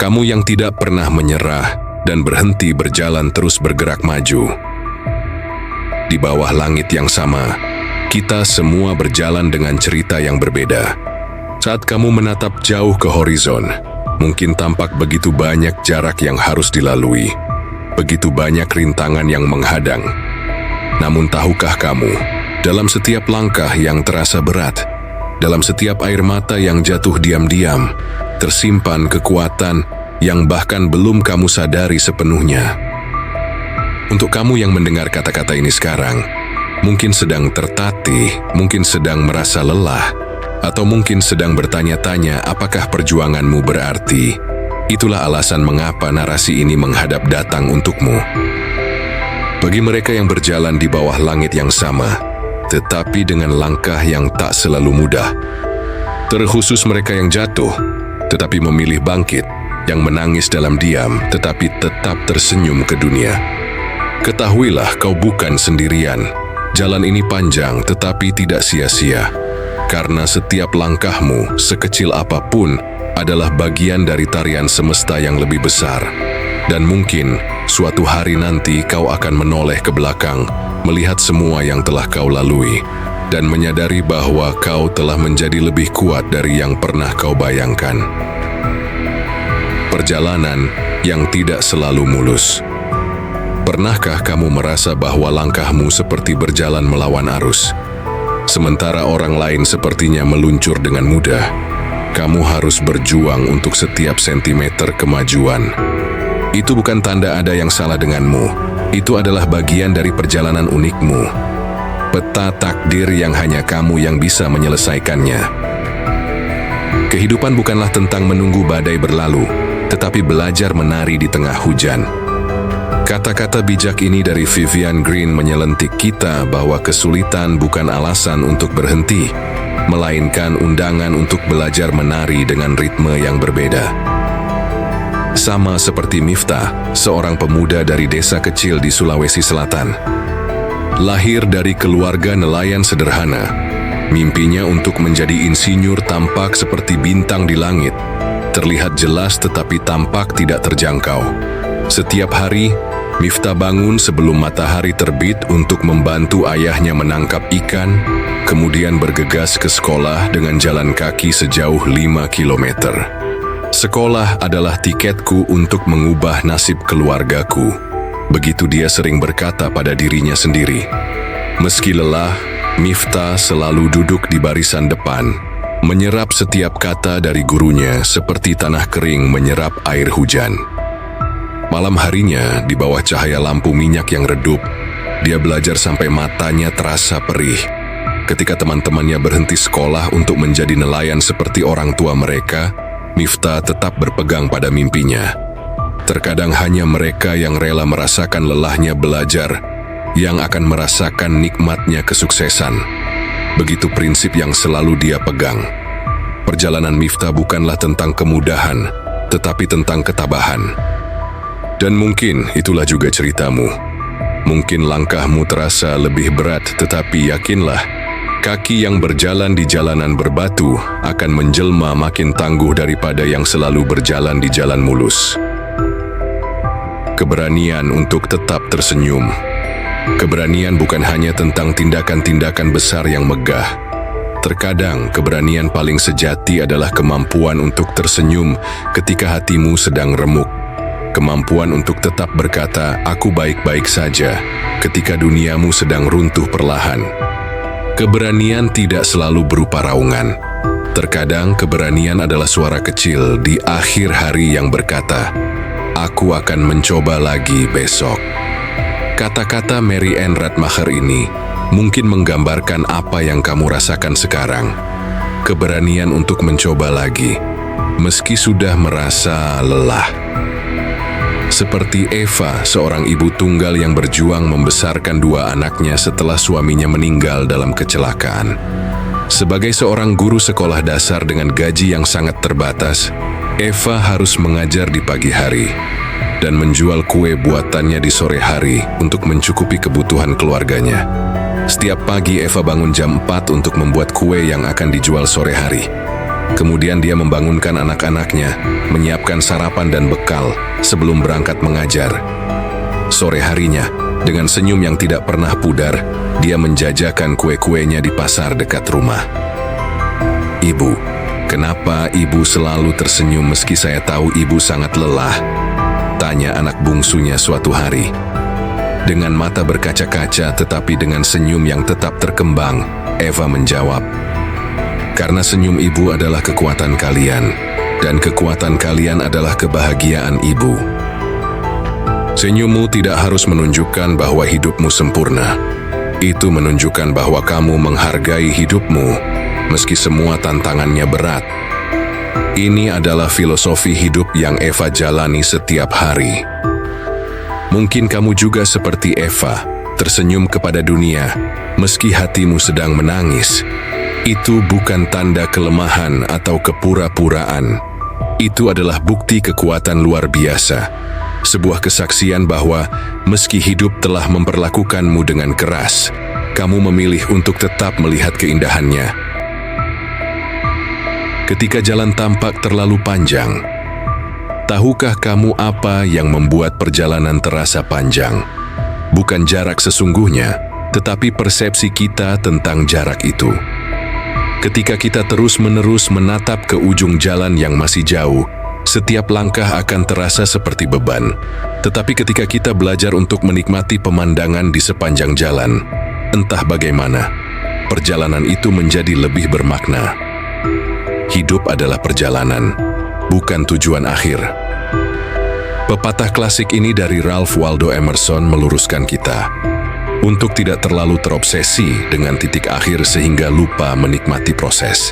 Kamu yang tidak pernah menyerah dan berhenti berjalan terus bergerak maju. Di bawah langit yang sama, kita semua berjalan dengan cerita yang berbeda. Saat kamu menatap jauh ke horizon, mungkin tampak begitu banyak jarak yang harus dilalui, begitu banyak rintangan yang menghadang. Namun tahukah kamu, dalam setiap langkah yang terasa berat, dalam setiap air mata yang jatuh diam-diam, tersimpan kekuatan yang bahkan belum kamu sadari sepenuhnya. Untuk kamu yang mendengar kata-kata ini sekarang, mungkin sedang tertatih, mungkin sedang merasa lelah, atau mungkin sedang bertanya-tanya apakah perjuanganmu berarti. Itulah alasan mengapa narasi ini menghadap datang untukmu. Bagi mereka yang berjalan di bawah langit yang sama, tetapi dengan langkah yang tak selalu mudah. Terkhusus mereka yang jatuh, tetapi memilih bangkit, yang menangis dalam diam, tetapi tetap tersenyum ke dunia. Ketahuilah kau bukan sendirian. Jalan ini panjang tetapi tidak sia-sia. Karena setiap langkahmu, sekecil apapun, adalah bagian dari tarian semesta yang lebih besar. Dan mungkin suatu hari nanti kau akan menoleh ke belakang, melihat semua yang telah kau lalui, dan menyadari bahwa kau telah menjadi lebih kuat dari yang pernah kau bayangkan. Perjalanan yang tidak selalu mulus. Pernahkah kamu merasa bahwa langkahmu seperti berjalan melawan arus? Sementara orang lain sepertinya meluncur dengan mudah. Kamu harus berjuang untuk setiap sentimeter kemajuan. Itu bukan tanda ada yang salah denganmu. Itu adalah bagian dari perjalanan unikmu. Peta takdir yang hanya kamu yang bisa menyelesaikannya. Kehidupan bukanlah tentang menunggu badai berlalu, tetapi belajar menari di tengah hujan. Kata-kata bijak ini dari Vivian Green menyelentik kita bahwa kesulitan bukan alasan untuk berhenti, melainkan undangan untuk belajar menari dengan ritme yang berbeda. Sama seperti Miftah, seorang pemuda dari desa kecil di Sulawesi Selatan. Lahir dari keluarga nelayan sederhana, mimpinya untuk menjadi insinyur tampak seperti bintang di langit, terlihat jelas tetapi tampak tidak terjangkau. Setiap hari, Miftah bangun sebelum matahari terbit untuk membantu ayahnya menangkap ikan, kemudian bergegas ke sekolah dengan jalan kaki sejauh 5 kilometer. Sekolah adalah tiketku untuk mengubah nasib keluargaku. Begitu dia sering berkata pada dirinya sendiri. Meski lelah, Miftah selalu duduk di barisan depan, menyerap setiap kata dari gurunya seperti tanah kering menyerap air hujan. Malam harinya, di bawah cahaya lampu minyak yang redup, dia belajar sampai matanya terasa perih. Ketika teman-temannya berhenti sekolah untuk menjadi nelayan seperti orang tua mereka, Miftah tetap berpegang pada mimpinya. Terkadang hanya mereka yang rela merasakan lelahnya belajar, yang akan merasakan nikmatnya kesuksesan. Begitu prinsip yang selalu dia pegang. Perjalanan Miftah bukanlah tentang kemudahan, tetapi tentang ketabahan. Dan mungkin itulah juga ceritamu. Mungkin langkahmu terasa lebih berat, tetapi yakinlah, kaki yang berjalan di jalanan berbatu akan menjelma makin tangguh daripada yang selalu berjalan di jalan mulus. Keberanian untuk tetap tersenyum. Keberanian bukan hanya tentang tindakan-tindakan besar yang megah. Terkadang keberanian paling sejati adalah kemampuan untuk tersenyum ketika hatimu sedang remuk. Kemampuan untuk tetap berkata, "Aku baik-baik saja," ketika duniamu sedang runtuh perlahan. Keberanian tidak selalu berupa raungan. Terkadang keberanian adalah suara kecil di akhir hari yang berkata, "Aku akan mencoba lagi besok." Kata-kata Mary Ann Radmacher ini mungkin menggambarkan apa yang kamu rasakan sekarang. Keberanian untuk mencoba lagi, meski sudah merasa lelah. Seperti Eva, seorang ibu tunggal yang berjuang membesarkan 2 anaknya setelah suaminya meninggal dalam kecelakaan. Sebagai seorang guru sekolah dasar dengan gaji yang sangat terbatas, Eva harus mengajar di pagi hari dan menjual kue buatannya di sore hari untuk mencukupi kebutuhan keluarganya. Setiap pagi Eva bangun jam 4 untuk membuat kue yang akan dijual sore hari. Kemudian dia membangunkan anak-anaknya, menyiapkan sarapan dan bekal sebelum berangkat mengajar. Sore harinya, dengan senyum yang tidak pernah pudar, dia menjajakan kue-kuenya di pasar dekat rumah. "Ibu, kenapa ibu selalu tersenyum meski saya tahu ibu sangat lelah?" tanya anak bungsunya suatu hari. Dengan mata berkaca-kaca tetapi dengan senyum yang tetap terkembang, Eva menjawab, "Karena senyum ibu adalah kekuatan kalian, dan kekuatan kalian adalah kebahagiaan ibu." Senyummu tidak harus menunjukkan bahwa hidupmu sempurna. Itu menunjukkan bahwa kamu menghargai hidupmu, meski semua tantangannya berat. Ini adalah filosofi hidup yang Eva jalani setiap hari. Mungkin kamu juga seperti Eva, tersenyum kepada dunia, meski hatimu sedang menangis. Itu bukan tanda kelemahan atau kepura-puraan. Itu adalah bukti kekuatan luar biasa. Sebuah kesaksian bahwa meski hidup telah memperlakukanmu dengan keras, kamu memilih untuk tetap melihat keindahannya. Ketika jalan tampak terlalu panjang, tahukah kamu apa yang membuat perjalanan terasa panjang? Bukan jarak sesungguhnya, tetapi persepsi kita tentang jarak itu. Ketika kita terus-menerus menatap ke ujung jalan yang masih jauh, setiap langkah akan terasa seperti beban. Tetapi ketika kita belajar untuk menikmati pemandangan di sepanjang jalan, entah bagaimana, perjalanan itu menjadi lebih bermakna. Hidup adalah perjalanan, bukan tujuan akhir. Pepatah klasik ini dari Ralph Waldo Emerson meluruskan kita untuk tidak terlalu terobsesi dengan titik akhir sehingga lupa menikmati proses.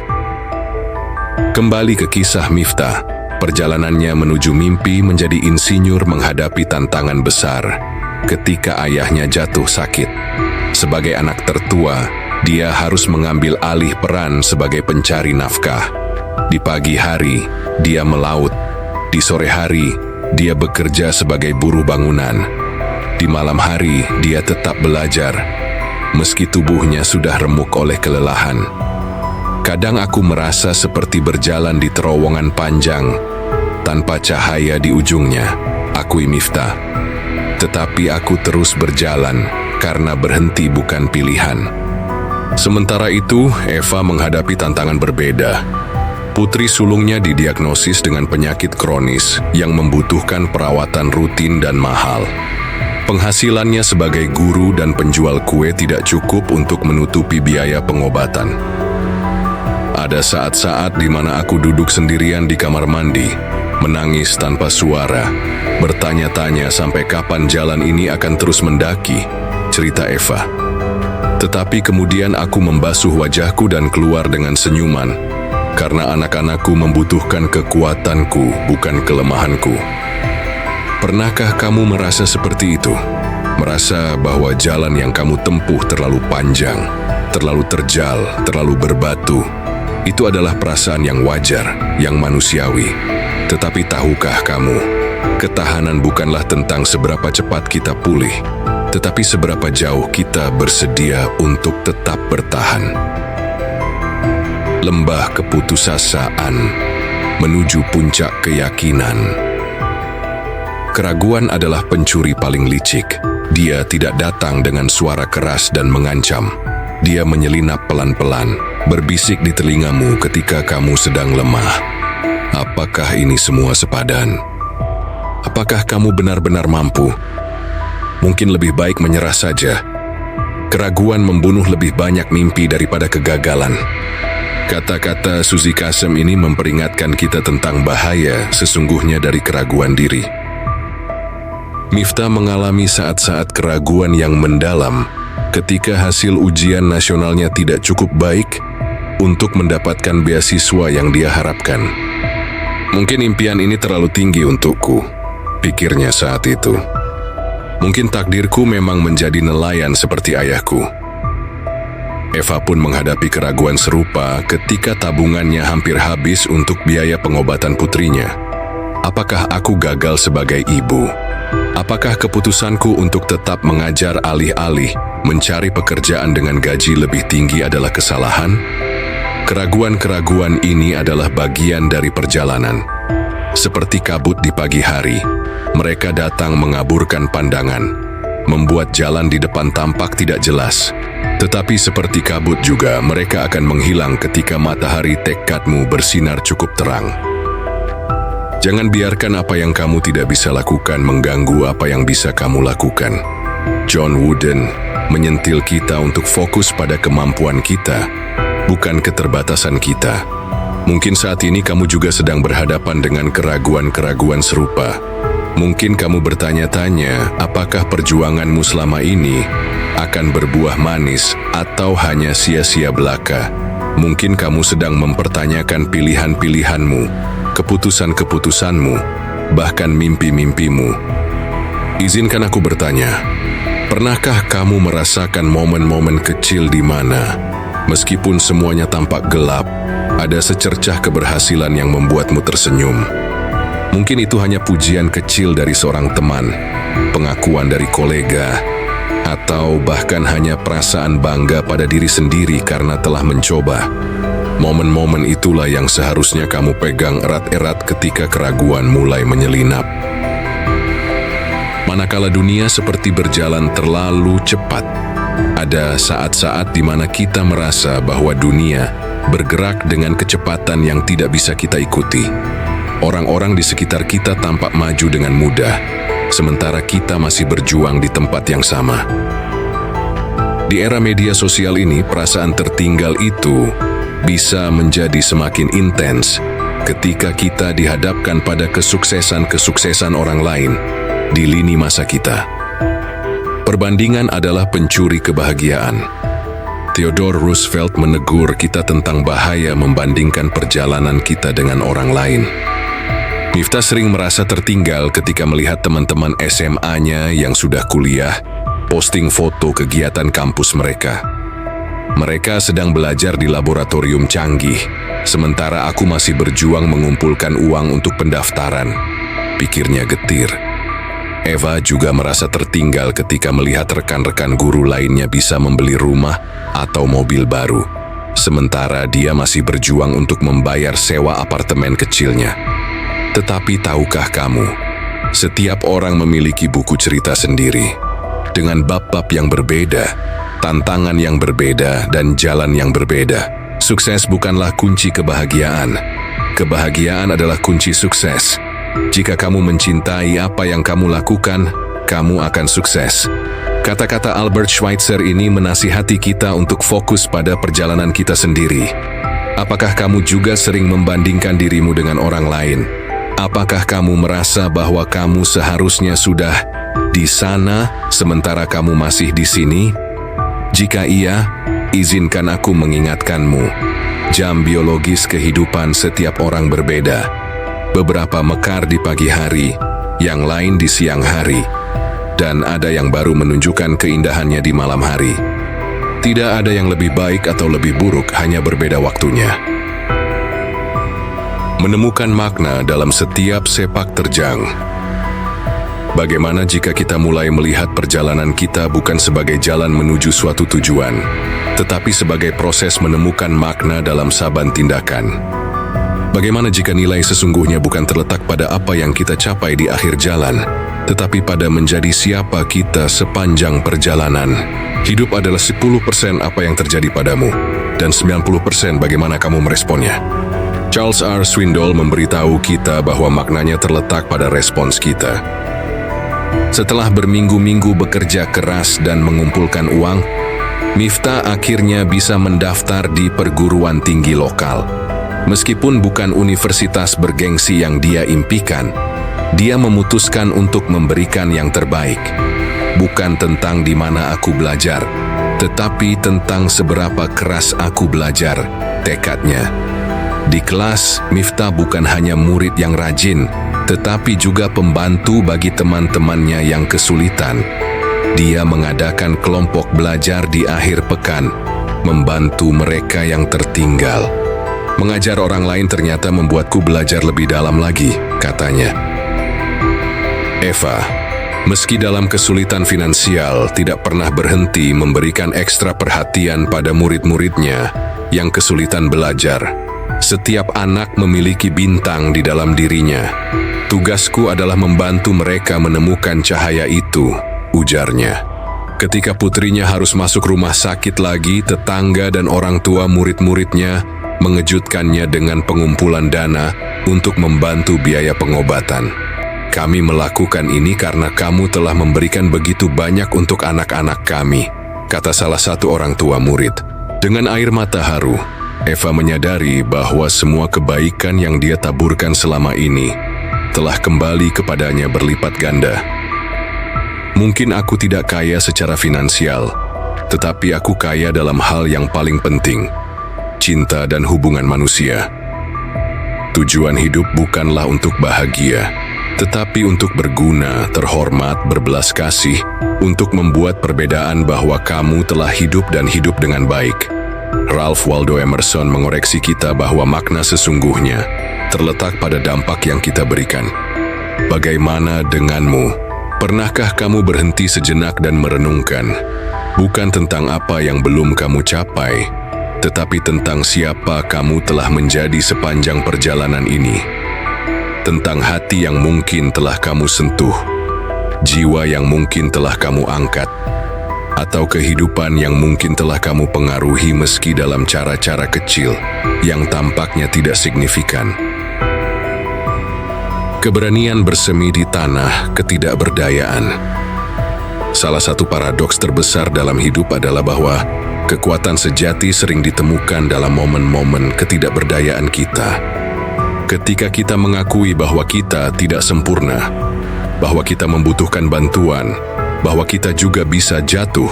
Kembali ke kisah Miftah, perjalanannya menuju mimpi menjadi insinyur menghadapi tantangan besar ketika ayahnya jatuh sakit. Sebagai anak tertua, dia harus mengambil alih peran sebagai pencari nafkah. Di pagi hari, dia melaut. Di sore hari, dia bekerja sebagai buruh bangunan. Di malam hari, dia tetap belajar, meski tubuhnya sudah remuk oleh kelelahan. Kadang aku merasa seperti berjalan di terowongan panjang, tanpa cahaya di ujungnya, akui Miftah. Tetapi aku terus berjalan, karena berhenti bukan pilihan. Sementara itu, Eva menghadapi tantangan berbeda. Putri sulungnya didiagnosis dengan penyakit kronis yang membutuhkan perawatan rutin dan mahal. Penghasilannya sebagai guru dan penjual kue tidak cukup untuk menutupi biaya pengobatan. Ada saat-saat di mana aku duduk sendirian di kamar mandi, menangis tanpa suara, bertanya-tanya sampai kapan jalan ini akan terus mendaki, cerita Eva. Tetapi kemudian aku membasuh wajahku dan keluar dengan senyuman, karena anak-anakku membutuhkan kekuatanku, bukan kelemahanku. Pernahkah kamu merasa seperti itu? Merasa bahwa jalan yang kamu tempuh terlalu panjang, terlalu terjal, terlalu berbatu. Itu adalah perasaan yang wajar, yang manusiawi. Tetapi tahukah kamu, ketahanan bukanlah tentang seberapa cepat kita pulih, tetapi seberapa jauh kita bersedia untuk tetap bertahan. Lembah keputusasaan menuju puncak keyakinan. Keraguan adalah pencuri paling licik. Dia tidak datang dengan suara keras dan mengancam. Dia menyelinap pelan-pelan, berbisik di telingamu ketika kamu sedang lemah. Apakah ini semua sepadan? Apakah kamu benar-benar mampu? Mungkin lebih baik menyerah saja. Keraguan membunuh lebih banyak mimpi daripada kegagalan. Kata-kata Suzy Kasem ini memperingatkan kita tentang bahaya sesungguhnya dari keraguan diri. Miftah mengalami saat-saat keraguan yang mendalam ketika hasil ujian nasionalnya tidak cukup baik untuk mendapatkan beasiswa yang dia harapkan. Mungkin impian ini terlalu tinggi untukku, pikirnya saat itu. Mungkin takdirku memang menjadi nelayan seperti ayahku. Eva pun menghadapi keraguan serupa ketika tabungannya hampir habis untuk biaya pengobatan putrinya. Apakah aku gagal sebagai ibu? Apakah keputusanku untuk tetap mengajar alih-alih mencari pekerjaan dengan gaji lebih tinggi adalah kesalahan? Keraguan-keraguan ini adalah bagian dari perjalanan. Seperti kabut di pagi hari, mereka datang mengaburkan pandangan, membuat jalan di depan tampak tidak jelas. Tetapi seperti kabut juga, mereka akan menghilang ketika matahari tekadmu bersinar cukup terang. Jangan biarkan apa yang kamu tidak bisa lakukan mengganggu apa yang bisa kamu lakukan. John Wooden menyentil kita untuk fokus pada kemampuan kita, bukan keterbatasan kita. Mungkin saat ini kamu juga sedang berhadapan dengan keraguan-keraguan serupa. Mungkin kamu bertanya-tanya, apakah perjuanganmu selama ini akan berbuah manis atau hanya sia-sia belaka? Mungkin kamu sedang mempertanyakan pilihan-pilihanmu, keputusan-keputusanmu, bahkan mimpi-mimpimu. Izinkan aku bertanya, pernahkah kamu merasakan momen-momen kecil di mana, meskipun semuanya tampak gelap, ada secercah keberhasilan yang membuatmu tersenyum? Mungkin itu hanya pujian kecil dari seorang teman, pengakuan dari kolega, atau bahkan hanya perasaan bangga pada diri sendiri karena telah mencoba. Momen-momen itulah yang seharusnya kamu pegang erat-erat ketika keraguan mulai menyelinap. Manakala dunia seperti berjalan terlalu cepat, ada saat-saat di mana kita merasa bahwa dunia bergerak dengan kecepatan yang tidak bisa kita ikuti. Orang-orang di sekitar kita tampak maju dengan mudah, sementara kita masih berjuang di tempat yang sama. Di era media sosial ini, perasaan tertinggal itu bisa menjadi semakin intens ketika kita dihadapkan pada kesuksesan-kesuksesan orang lain di lini masa kita. Perbandingan adalah pencuri kebahagiaan. Theodore Roosevelt menegur kita tentang bahaya membandingkan perjalanan kita dengan orang lain. Miftah sering merasa tertinggal ketika melihat teman-teman SMA-nya yang sudah kuliah posting foto kegiatan kampus mereka. Mereka sedang belajar di laboratorium canggih, sementara aku masih berjuang mengumpulkan uang untuk pendaftaran. Pikirnya getir. Eva juga merasa tertinggal ketika melihat rekan-rekan guru lainnya bisa membeli rumah atau mobil baru, sementara dia masih berjuang untuk membayar sewa apartemen kecilnya. Tetapi tahukah kamu, setiap orang memiliki buku cerita sendiri, dengan bab-bab yang berbeda, tantangan yang berbeda, dan jalan yang berbeda. Sukses bukanlah kunci kebahagiaan. Kebahagiaan adalah kunci sukses. Jika kamu mencintai apa yang kamu lakukan, kamu akan sukses. Kata-kata Albert Schweitzer ini menasihati kita untuk fokus pada perjalanan kita sendiri. Apakah kamu juga sering membandingkan dirimu dengan orang lain? Apakah kamu merasa bahwa kamu seharusnya sudah di sana sementara kamu masih di sini? Jika iya, izinkan aku mengingatkanmu. Jam biologis kehidupan setiap orang berbeda. Beberapa mekar di pagi hari, yang lain di siang hari, dan ada yang baru menunjukkan keindahannya di malam hari. Tidak ada yang lebih baik atau lebih buruk, hanya berbeda waktunya. Menemukan makna dalam setiap sepak terjang. Bagaimana jika kita mulai melihat perjalanan kita bukan sebagai jalan menuju suatu tujuan, tetapi sebagai proses menemukan makna dalam saban tindakan? Bagaimana jika nilai sesungguhnya bukan terletak pada apa yang kita capai di akhir jalan, tetapi pada menjadi siapa kita sepanjang perjalanan? Hidup adalah 10% apa yang terjadi padamu, dan 90% bagaimana kamu meresponnya. Charles R. Swindoll memberitahu kita bahwa maknanya terletak pada respons kita. Setelah berminggu-minggu bekerja keras dan mengumpulkan uang, Miftah akhirnya bisa mendaftar di perguruan tinggi lokal. Meskipun bukan universitas bergengsi yang dia impikan, dia memutuskan untuk memberikan yang terbaik. Bukan tentang di mana aku belajar, tetapi tentang seberapa keras aku belajar, tekadnya. Di kelas, Miftah bukan hanya murid yang rajin, tetapi juga pembantu bagi teman-temannya yang kesulitan. Dia mengadakan kelompok belajar di akhir pekan, membantu mereka yang tertinggal. Mengajar orang lain ternyata membuatku belajar lebih dalam lagi, katanya. Eva, meski dalam kesulitan finansial, tidak pernah berhenti memberikan ekstra perhatian pada murid-muridnya yang kesulitan belajar. Setiap anak memiliki bintang di dalam dirinya. Tugasku adalah membantu mereka menemukan cahaya itu, ujarnya. Ketika putrinya harus masuk rumah sakit lagi, tetangga dan orang tua murid-muridnya mengejutkannya dengan pengumpulan dana untuk membantu biaya pengobatan. Kami melakukan ini karena kamu telah memberikan begitu banyak untuk anak-anak kami, kata salah satu orang tua murid. Dengan air mata haru, Eva menyadari bahwa semua kebaikan yang dia taburkan selama ini telah kembali kepadanya berlipat ganda. Mungkin aku tidak kaya secara finansial, tetapi aku kaya dalam hal yang paling penting, cinta dan hubungan manusia. Tujuan hidup bukanlah untuk bahagia, tetapi untuk berguna, terhormat, berbelas kasih, untuk membuat perbedaan bahwa kamu telah hidup dan hidup dengan baik. Ralph Waldo Emerson mengoreksi kita bahwa makna sesungguhnya terletak pada dampak yang kita berikan. Bagaimana denganmu? Pernahkah kamu berhenti sejenak dan merenungkan, bukan tentang apa yang belum kamu capai, tetapi tentang siapa kamu telah menjadi sepanjang perjalanan ini? Tentang hati yang mungkin telah kamu sentuh, jiwa yang mungkin telah kamu angkat, atau kehidupan yang mungkin telah kamu pengaruhi meski dalam cara-cara kecil yang tampaknya tidak signifikan. Keberanian bersemi di tanah ketidakberdayaan. Salah satu paradoks terbesar dalam hidup adalah bahwa kekuatan sejati sering ditemukan dalam momen-momen ketidakberdayaan kita. Ketika kita mengakui bahwa kita tidak sempurna, bahwa kita membutuhkan bantuan, bahwa kita juga bisa jatuh,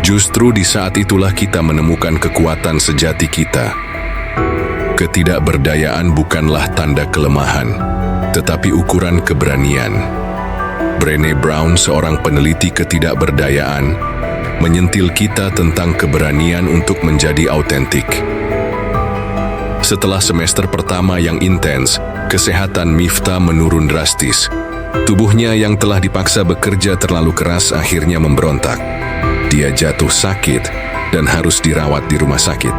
justru di saat itulah kita menemukan kekuatan sejati kita. Ketidakberdayaan bukanlah tanda kelemahan, tetapi ukuran keberanian. Brené Brown, seorang peneliti ketidakberdayaan, menyentil kita tentang keberanian untuk menjadi autentik. Setelah semester pertama yang intens, kesehatan Miftah menurun drastis. Tubuhnya yang telah dipaksa bekerja terlalu keras akhirnya memberontak. Dia jatuh sakit dan harus dirawat di rumah sakit.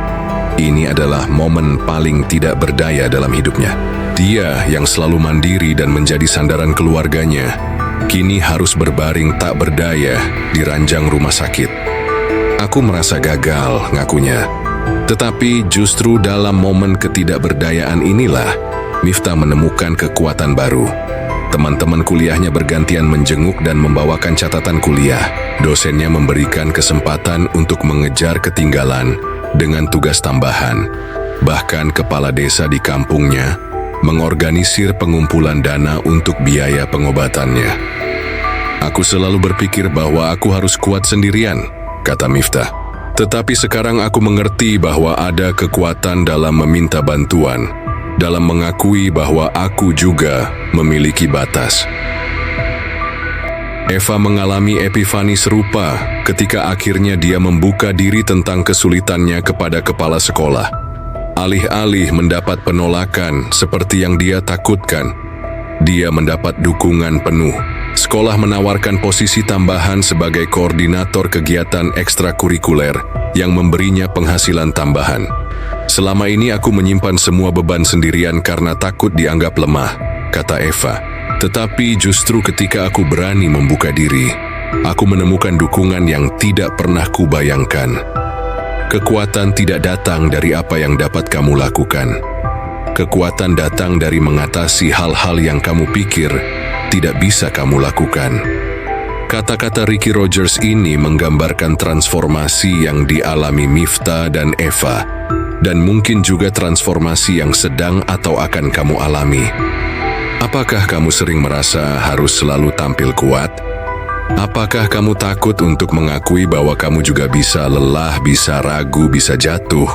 Ini adalah momen paling tidak berdaya dalam hidupnya. Dia yang selalu mandiri dan menjadi sandaran keluarganya, kini harus berbaring tak berdaya di ranjang rumah sakit. Aku merasa gagal, ngakunya. Tetapi justru dalam momen ketidakberdayaan inilah Miftah menemukan kekuatan baru. Teman-teman kuliahnya bergantian menjenguk dan membawakan catatan kuliah. Dosennya memberikan kesempatan untuk mengejar ketinggalan dengan tugas tambahan. Bahkan kepala desa di kampungnya mengorganisir pengumpulan dana untuk biaya pengobatannya. Aku selalu berpikir bahwa aku harus kuat sendirian, kata Miftah. Tetapi sekarang aku mengerti bahwa ada kekuatan dalam meminta bantuan, dalam mengakui bahwa aku juga memiliki batas. Eva mengalami epifani serupa ketika akhirnya dia membuka diri tentang kesulitannya kepada kepala sekolah. Alih-alih mendapat penolakan seperti yang dia takutkan, dia mendapat dukungan penuh. Sekolah menawarkan posisi tambahan sebagai koordinator kegiatan ekstrakurikuler yang memberinya penghasilan tambahan. Selama ini aku menyimpan semua beban sendirian karena takut dianggap lemah, kata Eva. Tetapi justru ketika aku berani membuka diri, aku menemukan dukungan yang tidak pernah kubayangkan. Kekuatan tidak datang dari apa yang dapat kamu lakukan. Kekuatan datang dari mengatasi hal-hal yang kamu pikir tidak bisa kamu lakukan. Kata-kata Ricky Rogers ini menggambarkan transformasi yang dialami Miftah dan Eva, dan mungkin juga transformasi yang sedang atau akan kamu alami. Apakah kamu sering merasa harus selalu tampil kuat? Apakah kamu takut untuk mengakui bahwa kamu juga bisa lelah, bisa ragu, bisa jatuh?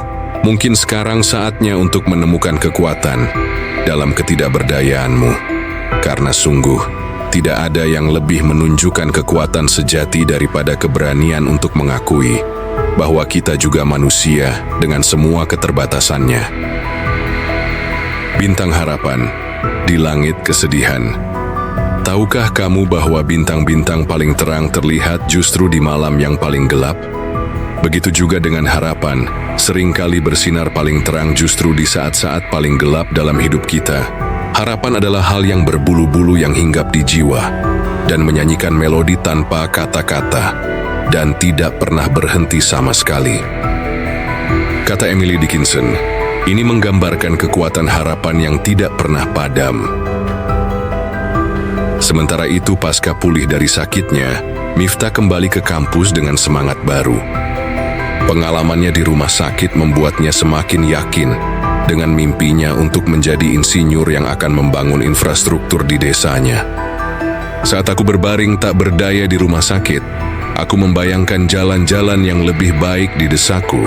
Mungkin sekarang saatnya untuk menemukan kekuatan dalam ketidakberdayaanmu. Karena sungguh, tidak ada yang lebih menunjukkan kekuatan sejati daripada keberanian untuk mengakui bahwa kita juga manusia dengan semua keterbatasannya. Bintang harapan di langit kesedihan. Tahukah kamu bahwa bintang-bintang paling terang terlihat justru di malam yang paling gelap? Begitu juga dengan harapan, seringkali bersinar paling terang justru di saat-saat paling gelap dalam hidup kita. Harapan adalah hal yang berbulu-bulu yang hinggap di jiwa dan menyanyikan melodi tanpa kata-kata dan tidak pernah berhenti sama sekali. Kata Emily Dickinson, ini menggambarkan kekuatan harapan yang tidak pernah padam. Sementara itu, pasca pulih dari sakitnya, Miftah kembali ke kampus dengan semangat baru. Pengalamannya di rumah sakit membuatnya semakin yakin dengan mimpinya untuk menjadi insinyur yang akan membangun infrastruktur di desanya. Saat aku berbaring tak berdaya di rumah sakit, aku membayangkan jalan-jalan yang lebih baik di desaku,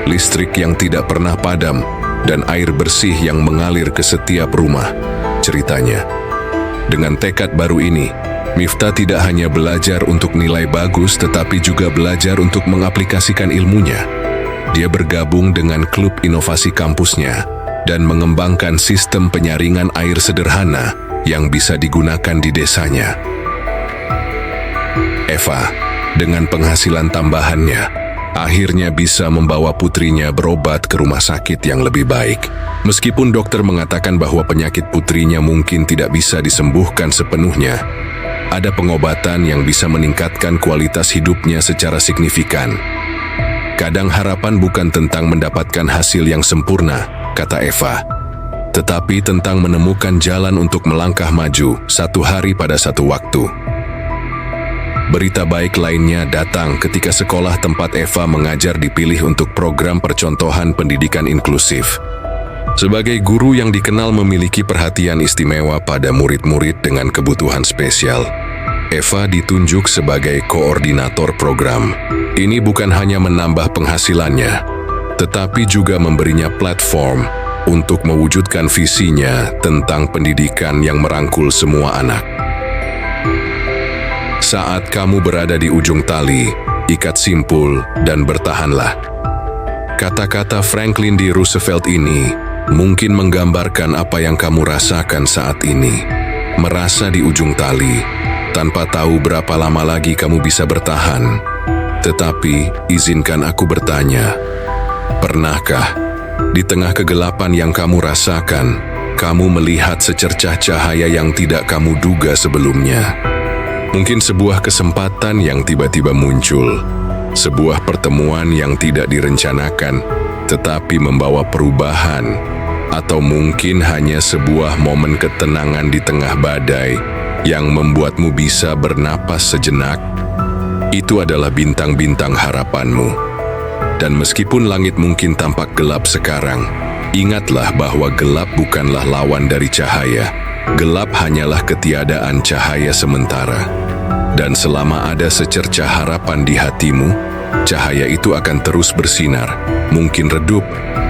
listrik yang tidak pernah padam, dan air bersih yang mengalir ke setiap rumah, ceritanya. Dengan tekad baru ini, Miftah tidak hanya belajar untuk nilai bagus tetapi juga belajar untuk mengaplikasikan ilmunya. Dia bergabung dengan klub inovasi kampusnya dan mengembangkan sistem penyaringan air sederhana yang bisa digunakan di desanya. Eva, dengan penghasilan tambahannya, akhirnya bisa membawa putrinya berobat ke rumah sakit yang lebih baik. Meskipun dokter mengatakan bahwa penyakit putrinya mungkin tidak bisa disembuhkan sepenuhnya, ada pengobatan yang bisa meningkatkan kualitas hidupnya secara signifikan. Kadang harapan bukan tentang mendapatkan hasil yang sempurna, kata Eva, tetapi tentang menemukan jalan untuk melangkah maju satu hari pada satu waktu. Berita baik lainnya datang ketika sekolah tempat Eva mengajar dipilih untuk program percontohan pendidikan inklusif. Sebagai guru yang dikenal memiliki perhatian istimewa pada murid-murid dengan kebutuhan spesial, Eva ditunjuk sebagai koordinator program. Ini bukan hanya menambah penghasilannya, tetapi juga memberinya platform untuk mewujudkan visinya tentang pendidikan yang merangkul semua anak. Saat kamu berada di ujung tali, ikat simpul dan bertahanlah. Kata-kata Franklin D. Roosevelt ini mungkin menggambarkan apa yang kamu rasakan saat ini. Merasa di ujung tali, tanpa tahu berapa lama lagi kamu bisa bertahan. Tetapi, izinkan aku bertanya, pernahkah di tengah kegelapan yang kamu rasakan, kamu melihat secercah cahaya yang tidak kamu duga sebelumnya? Mungkin sebuah kesempatan yang tiba-tiba muncul, sebuah pertemuan yang tidak direncanakan, tetapi membawa perubahan, atau mungkin hanya sebuah momen ketenangan di tengah badai yang membuatmu bisa bernapas sejenak. Itu adalah bintang-bintang harapanmu. Dan meskipun langit mungkin tampak gelap sekarang, ingatlah bahwa gelap bukanlah lawan dari cahaya. Gelap hanyalah ketiadaan cahaya sementara. Dan selama ada secercah harapan di hatimu, cahaya itu akan terus bersinar, mungkin redup,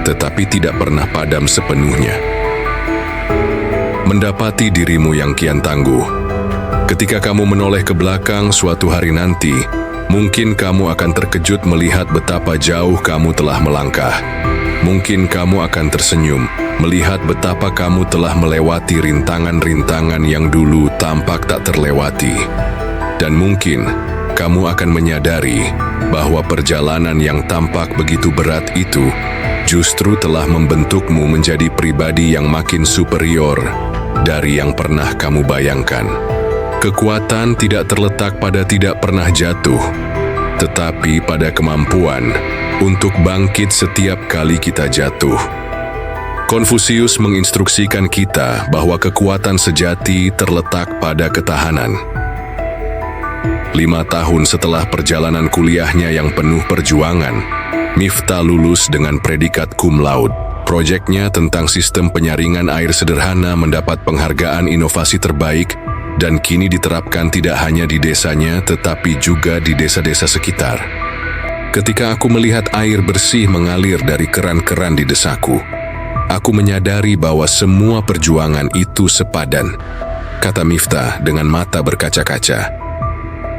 tetapi tidak pernah padam sepenuhnya. Mendapati dirimu yang kian tangguh. Ketika kamu menoleh ke belakang suatu hari nanti, mungkin kamu akan terkejut melihat betapa jauh kamu telah melangkah. Mungkin kamu akan tersenyum melihat betapa kamu telah melewati rintangan-rintangan yang dulu tampak tak terlewati. Dan mungkin kamu akan menyadari bahwa perjalanan yang tampak begitu berat itu justru telah membentukmu menjadi pribadi yang makin superior dari yang pernah kamu bayangkan. Kekuatan tidak terletak pada tidak pernah jatuh, tetapi pada kemampuan untuk bangkit setiap kali kita jatuh. Konfusius menginstruksikan kita bahwa kekuatan sejati terletak pada ketahanan. 5 tahun setelah perjalanan kuliahnya yang penuh perjuangan, Miftah lulus dengan predikat cum laude. Proyeknya tentang sistem penyaringan air sederhana mendapat penghargaan inovasi terbaik dan kini diterapkan tidak hanya di desanya tetapi juga di desa-desa sekitar. Ketika aku melihat air bersih mengalir dari keran-keran di desaku, aku menyadari bahwa semua perjuangan itu sepadan, kata Miftah dengan mata berkaca-kaca.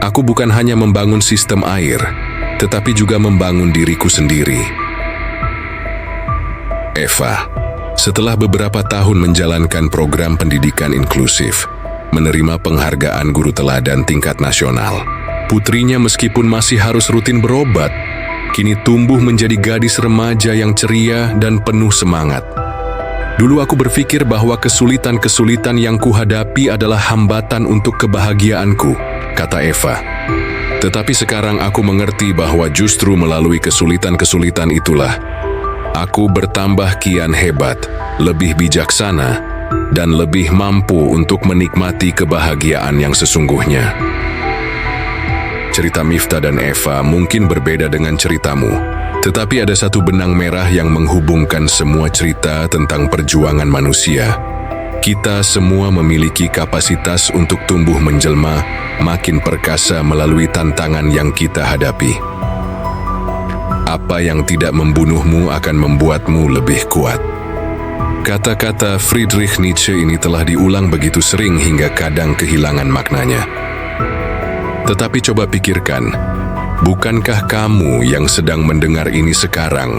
Aku bukan hanya membangun sistem air, tetapi juga membangun diriku sendiri. Eva, setelah beberapa tahun menjalankan program pendidikan inklusif, menerima penghargaan guru teladan tingkat nasional, putrinya meskipun masih harus rutin berobat, kini tumbuh menjadi gadis remaja yang ceria dan penuh semangat. Dulu aku berpikir bahwa kesulitan-kesulitan yang kuhadapi adalah hambatan untuk kebahagiaanku, kata Eva. Tetapi sekarang aku mengerti bahwa justru melalui kesulitan-kesulitan itulah aku bertambah kian hebat, lebih bijaksana, dan lebih mampu untuk menikmati kebahagiaan yang sesungguhnya. Cerita Miftah dan Eva mungkin berbeda dengan ceritamu, tetapi ada satu benang merah yang menghubungkan semua cerita tentang perjuangan manusia. Kita semua memiliki kapasitas untuk tumbuh menjelma, makin perkasa melalui tantangan yang kita hadapi. Apa yang tidak membunuhmu akan membuatmu lebih kuat. Kata-kata Friedrich Nietzsche ini telah diulang begitu sering hingga kadang kehilangan maknanya. Tetapi coba pikirkan, bukankah kamu yang sedang mendengar ini sekarang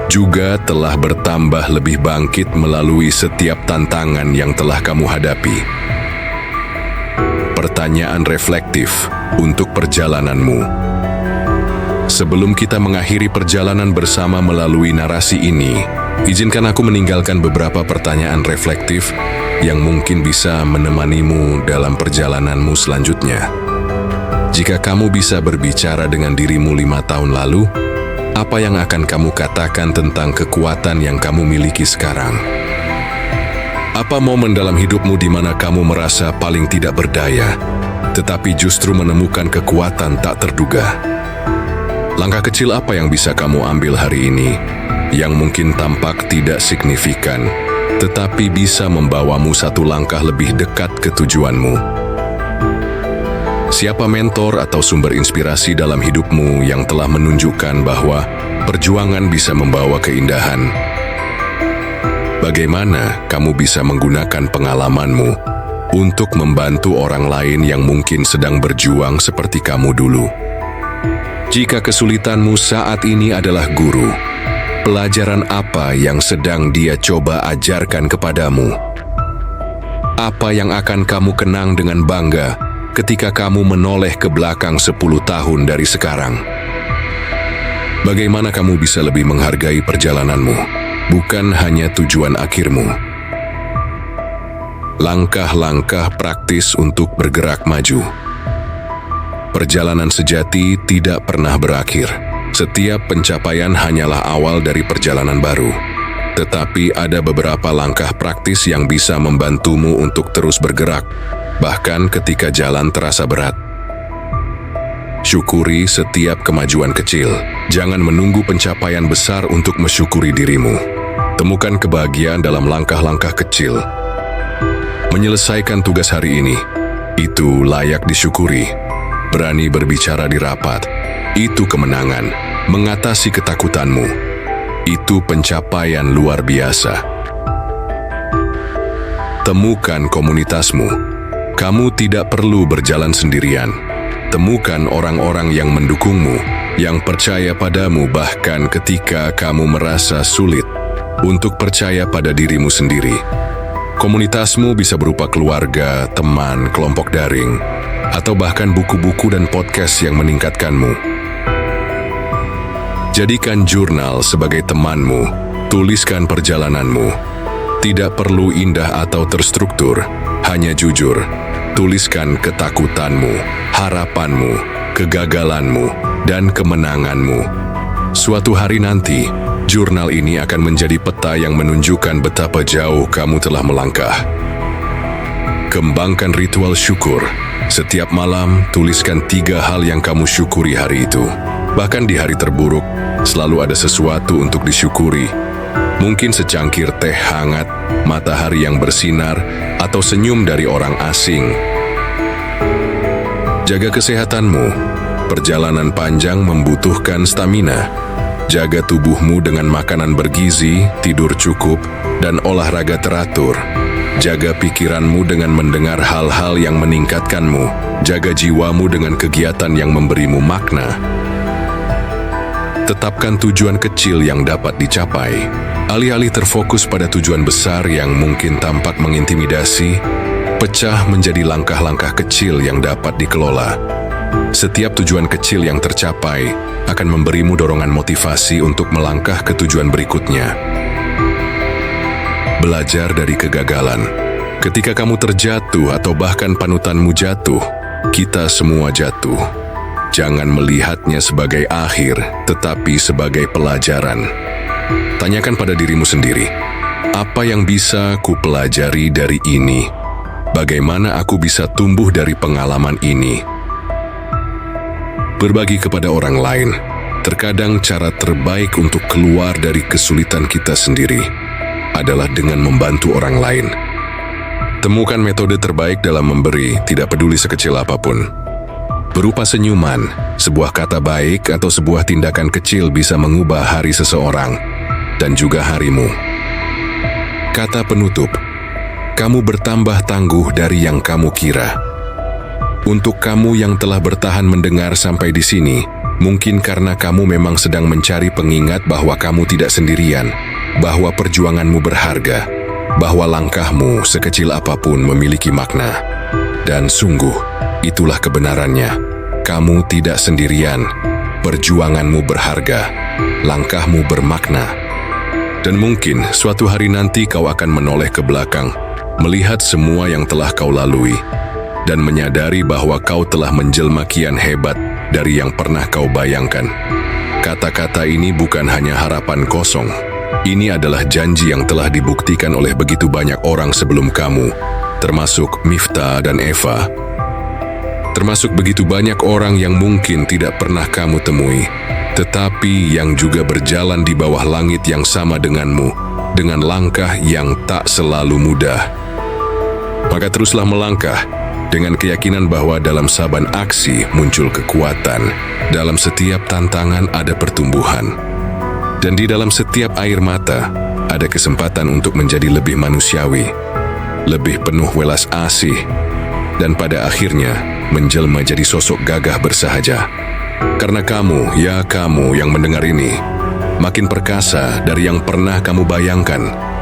juga telah bertambah lebih bangkit melalui setiap tantangan yang telah kamu hadapi? Pertanyaan reflektif untuk perjalananmu. Sebelum kita mengakhiri perjalanan bersama melalui narasi ini, izinkan aku meninggalkan beberapa pertanyaan reflektif yang mungkin bisa menemanimu dalam perjalananmu selanjutnya. Jika kamu bisa berbicara dengan dirimu 5 tahun lalu, apa yang akan kamu katakan tentang kekuatan yang kamu miliki sekarang? Apa momen dalam hidupmu di mana kamu merasa paling tidak berdaya, tetapi justru menemukan kekuatan tak terduga? Langkah kecil apa yang bisa kamu ambil hari ini, yang mungkin tampak tidak signifikan, tetapi bisa membawamu satu langkah lebih dekat ke tujuanmu? Siapa mentor atau sumber inspirasi dalam hidupmu yang telah menunjukkan bahwa perjuangan bisa membawa keindahan? Bagaimana kamu bisa menggunakan pengalamanmu untuk membantu orang lain yang mungkin sedang berjuang seperti kamu dulu? Jika kesulitanmu saat ini adalah guru, pelajaran apa yang sedang dia coba ajarkan kepadamu? Apa yang akan kamu kenang dengan bangga ketika kamu menoleh ke belakang 10 tahun dari sekarang? Bagaimana kamu bisa lebih menghargai perjalananmu, bukan hanya tujuan akhirmu? Langkah-langkah praktis untuk bergerak maju. Perjalanan sejati tidak pernah berakhir. Setiap pencapaian hanyalah awal dari perjalanan baru. Tetapi ada beberapa langkah praktis yang bisa membantumu untuk terus bergerak, bahkan ketika jalan terasa berat. Syukuri setiap kemajuan kecil. Jangan menunggu pencapaian besar untuk mensyukuri dirimu. Temukan kebahagiaan dalam langkah-langkah kecil. Menyelesaikan tugas hari ini, itu layak disyukuri. Berani berbicara di rapat, itu kemenangan. Mengatasi ketakutanmu, itu pencapaian luar biasa. Temukan komunitasmu. Kamu tidak perlu berjalan sendirian. Temukan orang-orang yang mendukungmu, yang percaya padamu bahkan ketika kamu merasa sulit untuk percaya pada dirimu sendiri. Komunitasmu bisa berupa keluarga, teman, kelompok daring, atau bahkan buku-buku dan podcast yang meningkatkanmu. Jadikan jurnal sebagai temanmu, tuliskan perjalananmu. Tidak perlu indah atau terstruktur, hanya jujur. Tuliskan ketakutanmu, harapanmu, kegagalanmu, dan kemenanganmu. Suatu hari nanti, jurnal ini akan menjadi peta yang menunjukkan betapa jauh kamu telah melangkah. Kembangkan ritual syukur. Setiap malam, tuliskan 3 hal yang kamu syukuri hari itu. Bahkan di hari terburuk, selalu ada sesuatu untuk disyukuri. Mungkin secangkir teh hangat, matahari yang bersinar, atau senyum dari orang asing. Jaga kesehatanmu. Perjalanan panjang membutuhkan stamina. Jaga tubuhmu dengan makanan bergizi, tidur cukup, dan olahraga teratur. Jaga pikiranmu dengan mendengar hal-hal yang meningkatkanmu. Jaga jiwamu dengan kegiatan yang memberimu makna. Tetapkan tujuan kecil yang dapat dicapai. Alih-alih terfokus pada tujuan besar yang mungkin tampak mengintimidasi, pecah menjadi langkah-langkah kecil yang dapat dikelola. Setiap tujuan kecil yang tercapai akan memberimu dorongan motivasi untuk melangkah ke tujuan berikutnya. Belajar dari kegagalan. Ketika kamu terjatuh atau bahkan panutanmu jatuh, kita semua jatuh. Jangan melihatnya sebagai akhir, tetapi sebagai pelajaran. Tanyakan pada dirimu sendiri, apa yang bisa kupelajari dari ini? Bagaimana aku bisa tumbuh dari pengalaman ini? Berbagi kepada orang lain. Terkadang cara terbaik untuk keluar dari kesulitan kita sendiri adalah dengan membantu orang lain. Temukan metode terbaik dalam memberi, tidak peduli sekecil apapun. Berupa senyuman, sebuah kata baik atau sebuah tindakan kecil bisa mengubah hari seseorang dan juga harimu. Kata penutup, kamu bertambah tangguh dari yang kamu kira. Untuk kamu yang telah bertahan mendengar sampai di sini, mungkin karena kamu memang sedang mencari pengingat bahwa kamu tidak sendirian, bahwa perjuanganmu berharga, bahwa langkahmu sekecil apapun memiliki makna. Dan sungguh, itulah kebenarannya. Kamu tidak sendirian, perjuanganmu berharga, langkahmu bermakna. Dan mungkin suatu hari nanti kau akan menoleh ke belakang, melihat semua yang telah kau lalui, dan menyadari bahwa kau telah menjelma kian hebat dari yang pernah kau bayangkan. Kata-kata ini bukan hanya harapan kosong. Ini adalah janji yang telah dibuktikan oleh begitu banyak orang sebelum kamu, termasuk Miftah dan Eva. Termasuk begitu banyak orang yang mungkin tidak pernah kamu temui, tetapi yang juga berjalan di bawah langit yang sama denganmu, dengan langkah yang tak selalu mudah. Maka teruslah melangkah, dengan keyakinan bahwa dalam saban aksi muncul kekuatan, dalam setiap tantangan ada pertumbuhan, dan di dalam setiap air mata ada kesempatan untuk menjadi lebih manusiawi, lebih penuh welas asih, dan pada akhirnya menjelma jadi sosok gagah bersahaja. Karena kamu yang mendengar ini, makin perkasa dari yang pernah kamu bayangkan.